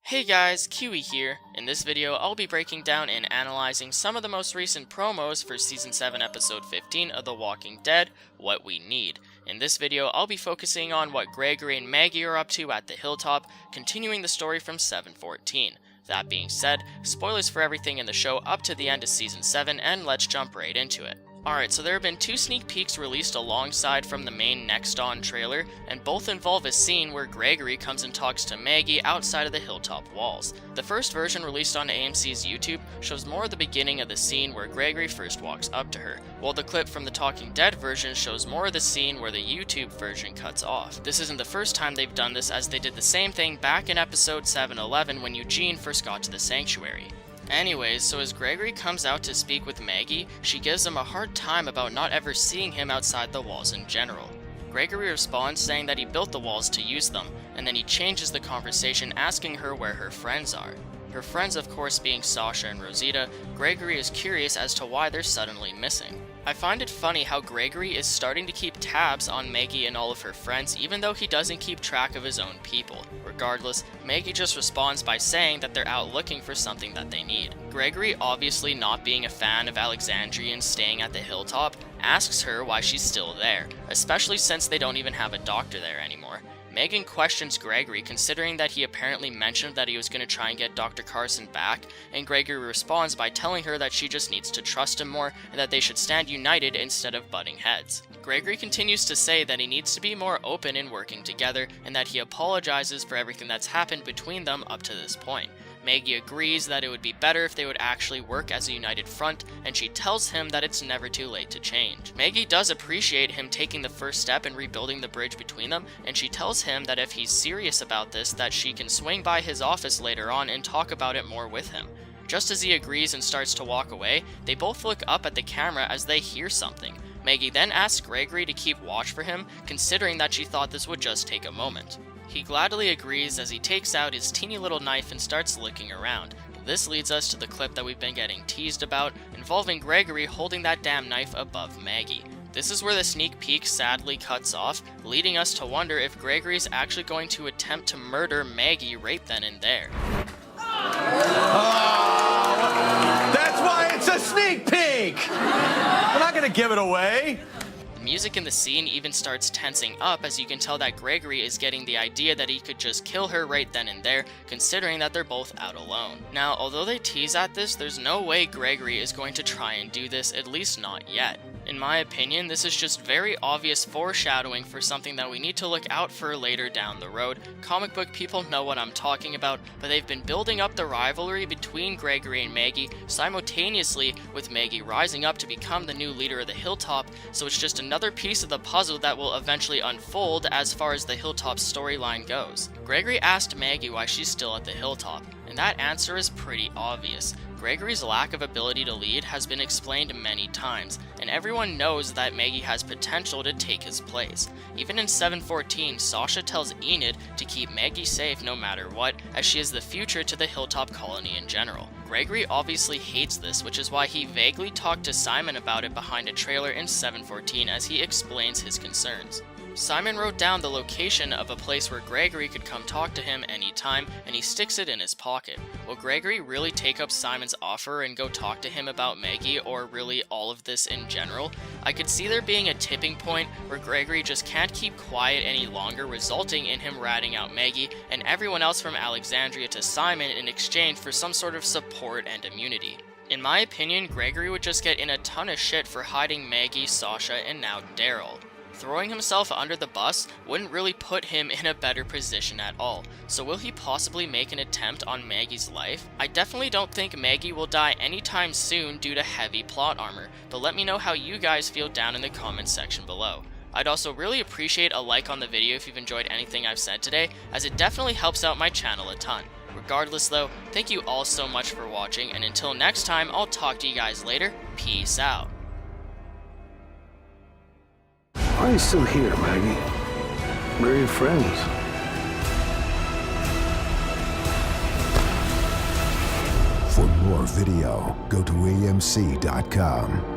Hey guys, Kiwi here. In this video, I'll be breaking down and analyzing some of the most recent promos for Season 7 Episode 15 of The Walking Dead, What We Need. In this video, I'll be focusing on what Gregory and Maggie are up to at the hilltop, continuing the story from 7:14. That being said, spoilers for everything in the show up to the end of Season 7, and let's jump right into it. Alright, so there have been two sneak peeks released alongside from the main Next On trailer, and both involve a scene where Gregory comes and talks to Maggie outside of the hilltop walls. The first version released on AMC's YouTube shows more of the beginning of the scene where Gregory first walks up to her, while the clip from the Talking Dead version shows more of the scene where the YouTube version cuts off. This isn't the first time they've done this, as they did the same thing back in episode 7:11 when Eugene first got to the sanctuary. Anyways, so as Gregory comes out to speak with Maggie, she gives him a hard time about not ever seeing him outside the walls in general. Gregory responds saying that he built the walls to use them, and then he changes the conversation asking her where her friends are. Her friends of course being Sasha and Rosita. Gregory is curious as to why they're suddenly missing. I find it funny how Gregory is starting to keep tabs on Maggie and all of her friends even though he doesn't keep track of his own people. Regardless, Maggie just responds by saying that they're out looking for something that they need. Gregory, obviously not being a fan of Alexandrians staying at the hilltop, asks her why she's still there, especially since they don't even have a doctor there anymore. Megan questions Gregory considering that he apparently mentioned that he was going to try and get Dr. Carson back, and Gregory responds by telling her that she just needs to trust him more and that they should stand united instead of butting heads. Gregory continues to say that he needs to be more open in working together and that he apologizes for everything that's happened between them up to this point. Maggie agrees that it would be better if they would actually work as a united front, and she tells him that it's never too late to change. Maggie does appreciate him taking the first step in rebuilding the bridge between them, and she tells him that if he's serious about this, that she can swing by his office later on and talk about it more with him. Just as he agrees and starts to walk away, they both look up at the camera as they hear something. Maggie then asks Gregory to keep watch for him, considering that she thought this would just take a moment. He gladly agrees as he takes out his teeny little knife and starts looking around. This leads us to the clip that we've been getting teased about, involving Gregory holding that damn knife above Maggie. This is where the sneak peek sadly cuts off, leading us to wonder if Gregory is actually going to attempt to murder Maggie right then and there. That's why it's a sneak peek! We're not gonna give it away. The music in the scene even starts tensing up as you can tell that Gregory is getting the idea that he could just kill her right then and there, considering that they're both out alone. Now, although they tease at this, there's no way Gregory is going to try and do this, at least not yet. In my opinion, this is just very obvious foreshadowing for something that we need to look out for later down the road. Comic book people know what I'm talking about, but they've been building up the rivalry between Gregory and Maggie simultaneously, with Maggie rising up to become the new leader of the hilltop, so it's just another piece of the puzzle that will eventually unfold as far as the hilltop storyline goes. Gregory asked Maggie why she's still at the hilltop, and that answer is pretty obvious. Gregory's lack of ability to lead has been explained many times, and everyone knows that Maggie has potential to take his place. Even in 7:14, Sasha tells Enid to keep Maggie safe no matter what, as she is the future to the hilltop colony in general. Gregory obviously hates this, which is why he vaguely talked to Simon about it behind a trailer in 7:14 as he explains his concerns. Simon wrote down the location of a place where Gregory could come talk to him anytime, and he sticks it in his pocket. Will Gregory really take up Simon's offer and go talk to him about Maggie, or really all of this in general? I could see there being a tipping point where Gregory just can't keep quiet any longer, resulting in him ratting out Maggie and everyone else from Alexandria to Simon in exchange for some sort of support and immunity. In my opinion, Gregory would just get in a ton of shit for hiding Maggie, Sasha, and now Daryl. Throwing himself under the bus wouldn't really put him in a better position at all, so will he possibly make an attempt on Maggie's life? I definitely don't think Maggie will die anytime soon due to heavy plot armor, but let me know how you guys feel down in the comments section below. I'd also really appreciate a like on the video if you've enjoyed anything I've said today, as it definitely helps out my channel a ton. Regardless though, thank you all so much for watching, and until next time, I'll talk to you guys later. Peace out. Why are you still here, Maggie? Where are your friends? For more video, go to amc.com.